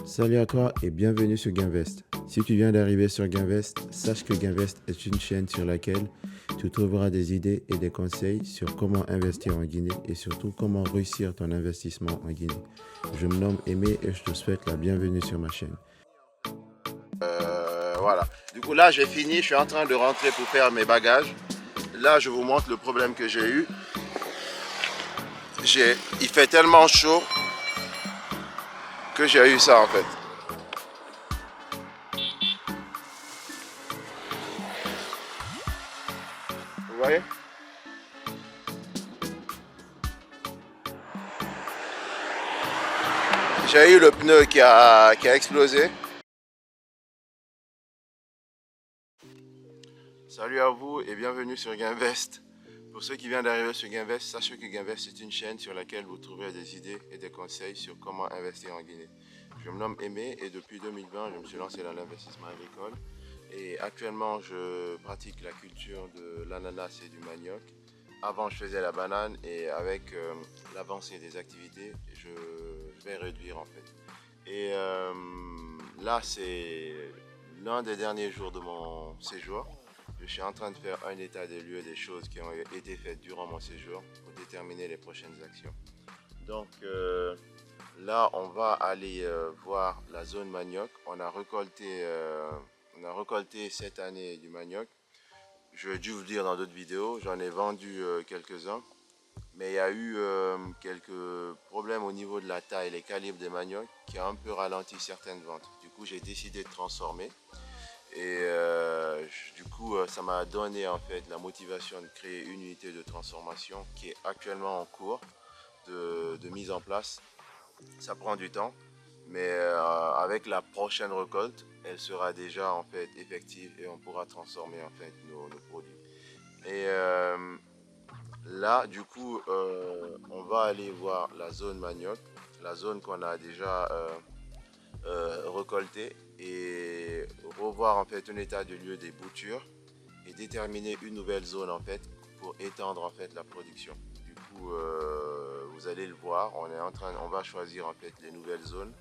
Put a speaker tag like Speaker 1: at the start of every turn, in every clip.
Speaker 1: Salut à toi et bienvenue sur Gainvest. Si tu viens d'arriver sur Gainvest, sache que Gainvest est une chaîne sur laquelle tu trouveras des idées et des conseils sur comment investir en Guinée et surtout comment réussir ton investissement en Guinée. Je me nomme Aimé et je te souhaite la bienvenue sur ma chaîne.
Speaker 2: Voilà. Du coup, là, j'ai fini. Je suis en train de rentrer pour faire mes bagages. Là, je vous montre le problème que j'ai eu. Il fait tellement chaud que j'ai eu ça en fait. Vous voyez? J'ai eu le pneu qui a explosé. Salut à vous et bienvenue sur Gainvest. Pour ceux qui viennent d'arriver sur Gainvest, sachez que Gainvest est une chaîne sur laquelle vous trouverez des idées et des conseils sur comment investir en Guinée. Je me nomme Aimé et depuis 2020, je me suis lancé dans l'investissement agricole. Et actuellement, je pratique la culture de l'ananas et du manioc. Avant, je faisais la banane et avec l'avancée des activités, je vais réduire en fait. Et là, c'est l'un des derniers jours de mon séjour. Je suis en train de faire un état des lieux des choses qui ont été faites durant mon séjour pour déterminer les prochaines actions. Donc là, on va aller voir la zone manioc. On a récolté cette année du manioc. Je vais dû vous le dire dans d'autres vidéos, j'en ai vendu quelques-uns. Mais il y a eu quelques problèmes au niveau de la taille, les calibres des maniocs qui a un peu ralenti certaines ventes. Du coup, j'ai décidé de transformer. Et du coup, ça m'a donné en fait la motivation de créer une unité de transformation qui est actuellement en cours de mise en place. Ça prend du temps, mais avec la prochaine récolte, elle sera déjà en fait effective et on pourra transformer en fait nos produits. Et là, du coup, on va aller voir la zone manioc, la zone qu'on a déjà récoltée et revoir en fait un état de lieu des boutures et déterminer une nouvelle zone en fait pour étendre en fait la production. Du coup, vous allez le voir, on va choisir en fait les nouvelles zones,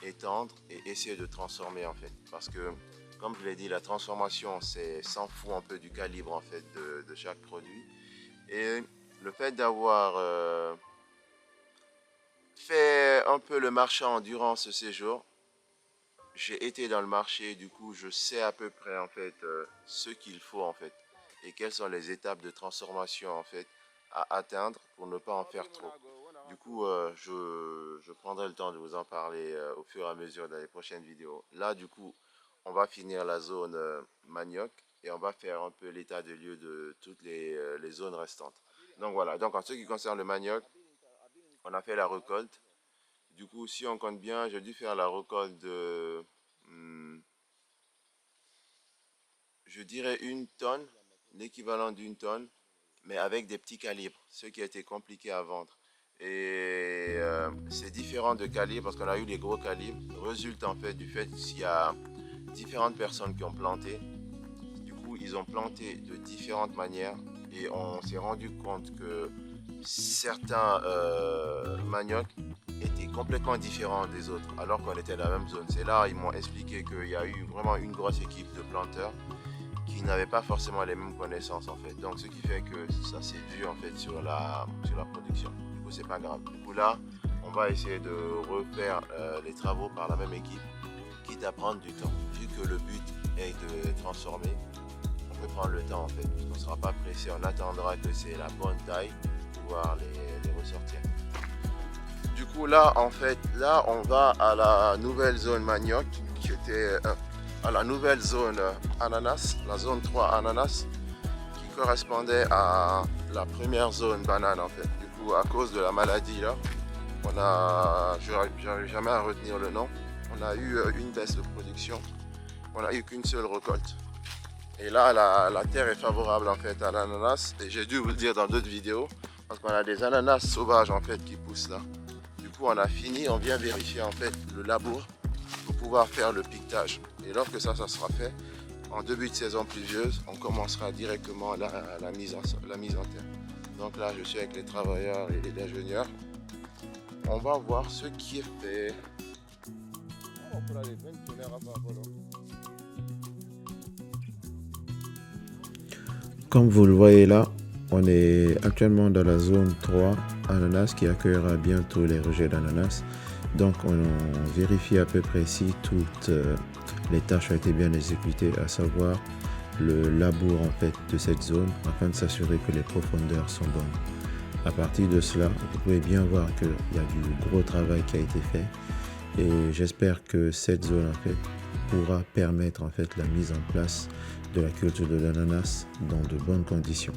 Speaker 2: étendre et essayer de transformer en fait. Parce que, comme je l'ai dit, la transformation, c'est s'en fout un peu du calibre en fait de chaque produit. Et le fait d'avoir fait un peu le marchand durant ce séjour, j'ai été dans le marché, du coup, je sais à peu près en fait ce qu'il faut en fait et quelles sont les étapes de transformation en fait à atteindre pour ne pas en faire trop. Du coup, je prendrai le temps de vous en parler au fur et à mesure dans les prochaines vidéos. Là, du coup, on va finir la zone manioc et on va faire un peu l'état de lieu de toutes les zones restantes. Donc voilà, donc en ce qui concerne le manioc, on a fait la récolte. Du coup, si on compte bien, j'ai dû faire la récolte de, je dirais une tonne, l'équivalent d'une tonne, mais avec des petits calibres, ce qui a été compliqué à vendre. Et c'est différent de calibre parce qu'on a eu les gros calibres. Résulte en fait du fait qu'il y a différentes personnes qui ont planté. Du coup, ils ont planté de différentes manières et on s'est rendu compte que certains maniocs étaient complètement différents des autres alors qu'on était dans la même zone. C'est là ils m'ont expliqué qu'il y a eu vraiment une grosse équipe de planteurs qui n'avaient pas forcément les mêmes connaissances en fait. Donc ce qui fait que ça s'est vu en fait sur la production. Du coup c'est pas grave. Du coup là on va essayer de refaire les travaux par la même équipe, quitte à prendre du temps. Vu que le but est de transformer, on peut prendre le temps en fait. On ne sera pas pressé, on attendra que c'est la bonne taille pour pouvoir les ressortir. Du coup là en fait, là on va à la nouvelle zone manioc qui était à la nouvelle zone ananas, la zone 3 ananas, qui correspondait à la première zone banane en fait. Du coup, à cause de la maladie là, j'arrive jamais à retenir le nom, on a eu une baisse de production, on n'a eu qu'une seule récolte. Et là, la terre est favorable en fait à l'ananas, et j'ai dû vous le dire dans d'autres vidéos, parce qu'on a des ananas sauvages en fait qui poussent là. Du coup, on a fini, on vient vérifier en fait le labour pour pouvoir faire le piquetage. Et lorsque ça sera fait, en début de saison pluvieuse, on commencera directement la mise en terre. Donc là, je suis avec les travailleurs et les ingénieurs. On va voir ce qui est fait.
Speaker 1: Comme vous le voyez là, on est actuellement dans la zone 3 ananas qui accueillera bientôt les rejets d'ananas. Donc on vérifie à peu près si toutes les tâches ont été bien exécutées, à savoir le labour en fait de cette zone afin de s'assurer que les profondeurs sont bonnes. À partir de cela, vous pouvez bien voir qu'il y a du gros travail qui a été fait et j'espère que cette zone en fait pourra permettre en fait la mise en place de la culture de l'ananas dans de bonnes conditions.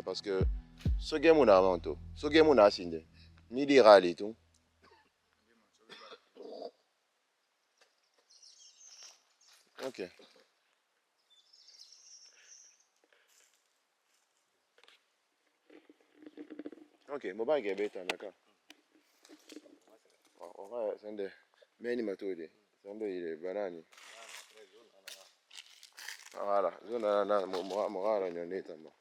Speaker 2: Parce que ce game on a avant tout, ce game on a signé, midi rallye tout. Ok. Ok, mobile game beta naka. Ora sende meni matodi, sende ile banani. Voilà, zona na mogara nyoneta mo.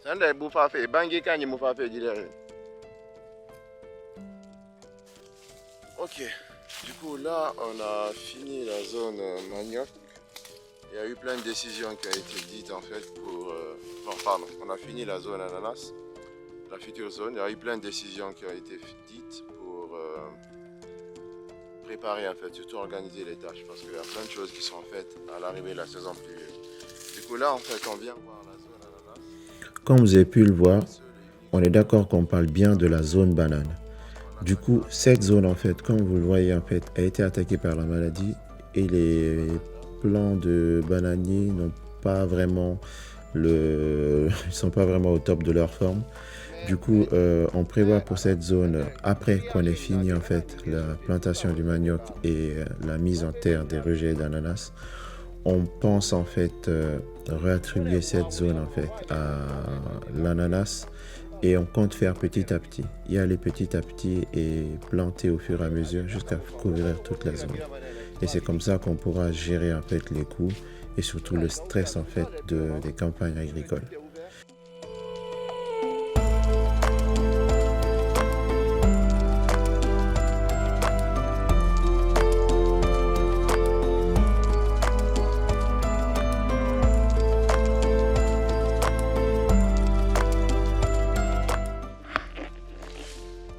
Speaker 2: Sende boufafe, bangi kanyi moufafe dire. Ok, du coup là on a fini la zone manioc. Il y a eu plein de décisions qui ont été dites en fait pour... non, pardon, on a fini la zone ananas, la future zone. Il y a eu plein de décisions qui ont été dites pour préparer en fait, surtout organiser les tâches parce qu'il y a plein de choses qui sont faites à l'arrivée de la saison pluvieuse. Du coup là en fait on vient voir la zone ananas.
Speaker 1: Comme vous avez pu le voir, on est d'accord qu'on parle bien de la zone banane. Du coup, cette zone en fait, comme vous le voyez en fait, a été attaquée par la maladie et les plants de bananiers n'ont pas vraiment ils sont pas vraiment au top de leur forme. Du coup, on prévoit pour cette zone, après qu'on ait fini en fait la plantation du manioc et la mise en terre des rejets d'ananas, on pense en fait réattribuer cette zone en fait à l'ananas et on compte faire petit à petit, y aller petit à petit et planter au fur et à mesure jusqu'à couvrir toute la zone. Et c'est comme ça qu'on pourra gérer en fait les coûts et surtout le stress en fait des campagnes agricoles.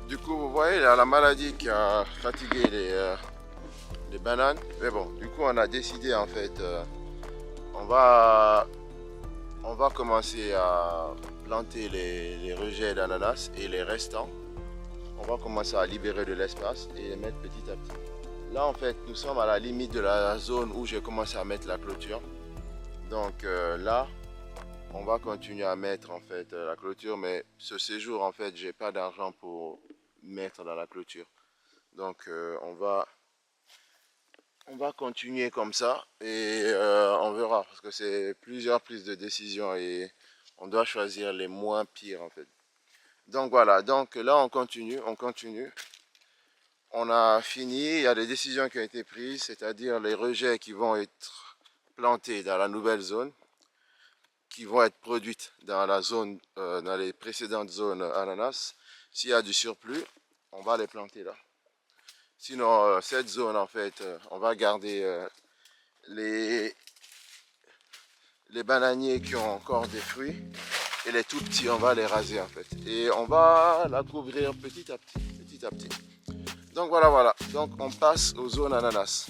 Speaker 2: Du coup, vous voyez, il y a la maladie qui a fatigué les bananes. Mais bon, du coup, on a décidé en fait, on va commencer à planter les rejets d'ananas et les restants. On va commencer à libérer de l'espace et les mettre petit à petit. Là, en fait, nous sommes à la limite de la zone où j'ai commencé à mettre la clôture. Donc là, on va continuer à mettre en fait la clôture, mais ce séjour, en fait, j'ai pas d'argent pour mettre dans la clôture. Donc on va continuer comme ça et on verra parce que c'est plusieurs prises de décision et on doit choisir les moins pires en fait. Donc voilà, donc là on continue. On a fini, il y a des décisions qui ont été prises, c'est-à-dire les rejets qui vont être plantés dans la nouvelle zone, qui vont être produites dans la zone, dans les précédentes zones ananas. S'il y a du surplus, on va les planter là. Sinon, cette zone, en fait, on va garder les bananiers qui ont encore des fruits et les tout petits, on va les raser en fait. Et on va la couvrir petit à petit. Donc voilà. Donc on passe aux zones ananas.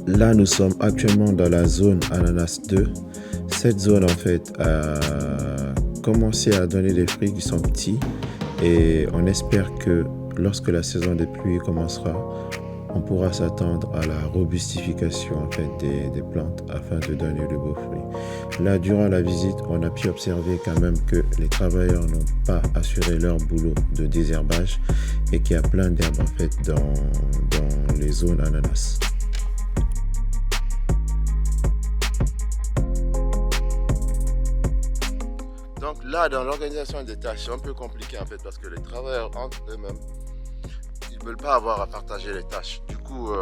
Speaker 1: Là, nous sommes actuellement dans la zone ananas 2. Cette zone, en fait, a commencé à donner des fruits qui sont petits et on espère que lorsque la saison des pluies commencera, on pourra s'attendre à la robustification en fait, des plantes afin de donner de beaux fruits. Là, durant la visite, on a pu observer quand même que les travailleurs n'ont pas assuré leur boulot de désherbage et qu'il y a plein d'herbes en fait, dans les zones ananas.
Speaker 2: Donc là, dans l'organisation des tâches, c'est un peu compliqué en fait parce que les travailleurs entre eux-mêmes, ils ne veulent pas avoir à partager les tâches. Du coup,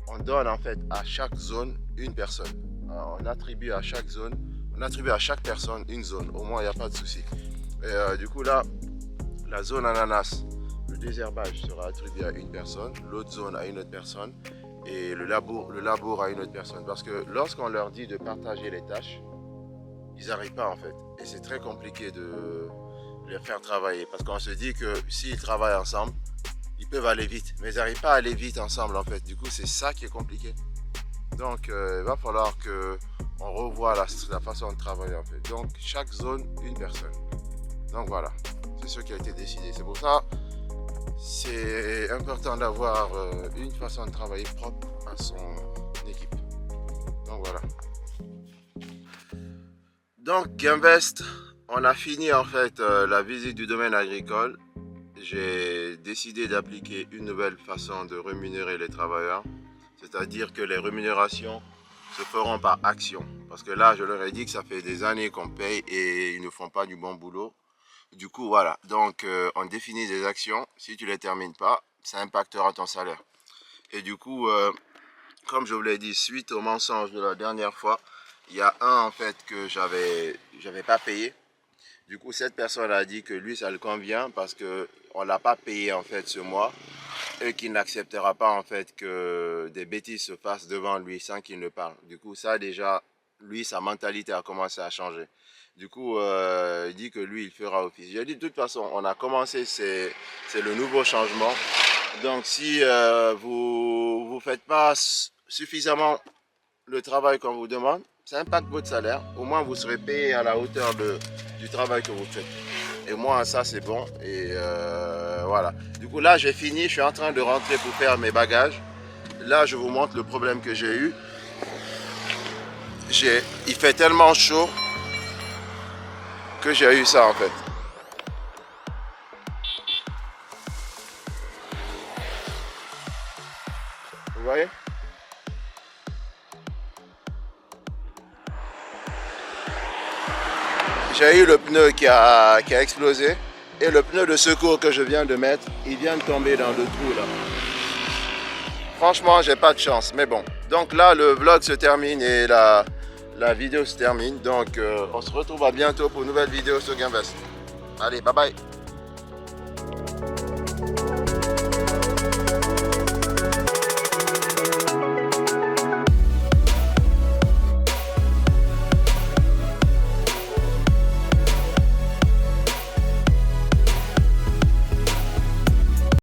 Speaker 2: on donne en fait à chaque zone une personne. On attribue à chaque zone, on attribue à chaque personne une zone. Au moins, il n'y a pas de souci. Et du coup là, la zone ananas, le désherbage sera attribué à une personne, l'autre zone à une autre personne et le labour à une autre personne. Parce que lorsqu'on leur dit de partager les tâches, ils n'arrivent pas en fait. Et c'est très compliqué de les faire travailler. Parce qu'on se dit que s'ils travaillent ensemble, ils peuvent aller vite. Mais ils n'arrivent pas à aller vite ensemble en fait. Du coup, c'est ça qui est compliqué. Donc, il va falloir qu'on revoie la façon de travailler en fait. Donc, chaque zone, une personne. Donc voilà, c'est ce qui a été décidé. C'est pour ça c'est important d'avoir une façon de travailler propre à son équipe. Donc voilà. Donc Gainvest, on a fini en fait la visite du domaine agricole. J'ai décidé d'appliquer une nouvelle façon de rémunérer les travailleurs. C'est-à-dire que les rémunérations se feront par action. Parce que là, je leur ai dit que ça fait des années qu'on paye et ils ne font pas du bon boulot. Du coup, voilà. Donc, on définit des actions. Si tu ne les termines pas, ça impactera ton salaire. Et du coup, comme je vous l'ai dit, suite au mensonge de la dernière fois, il y a un en fait que j'avais pas payé. Du coup, cette personne a dit que lui, ça le convient parce qu'on ne l'a pas payé en fait ce mois. Et qu'il n'acceptera pas en fait que des bêtises se fassent devant lui sans qu'il ne parle. Du coup, ça déjà, lui, sa mentalité a commencé à changer. Du coup, il dit que lui, il fera office. J'ai dit de toute façon, on a commencé, c'est le nouveau changement. Donc, si vous ne faites pas suffisamment le travail qu'on vous demande, ça impacte votre salaire. Au moins, vous serez payé à la hauteur du travail que vous faites. Et moi, ça, c'est bon. Et voilà. Du coup, là, j'ai fini. Je suis en train de rentrer pour faire mes bagages. Là, je vous montre le problème que j'ai eu. Il fait tellement chaud que j'ai eu ça, en fait. Vous voyez? J'ai eu le pneu qui a explosé et le pneu de secours que je viens de mettre, il vient de tomber dans le trou là. Franchement, j'ai pas de chance, mais bon. Donc là, le vlog se termine et la vidéo se termine. Donc on se retrouve à bientôt pour une nouvelle vidéo sur Gainvest. Allez, bye bye.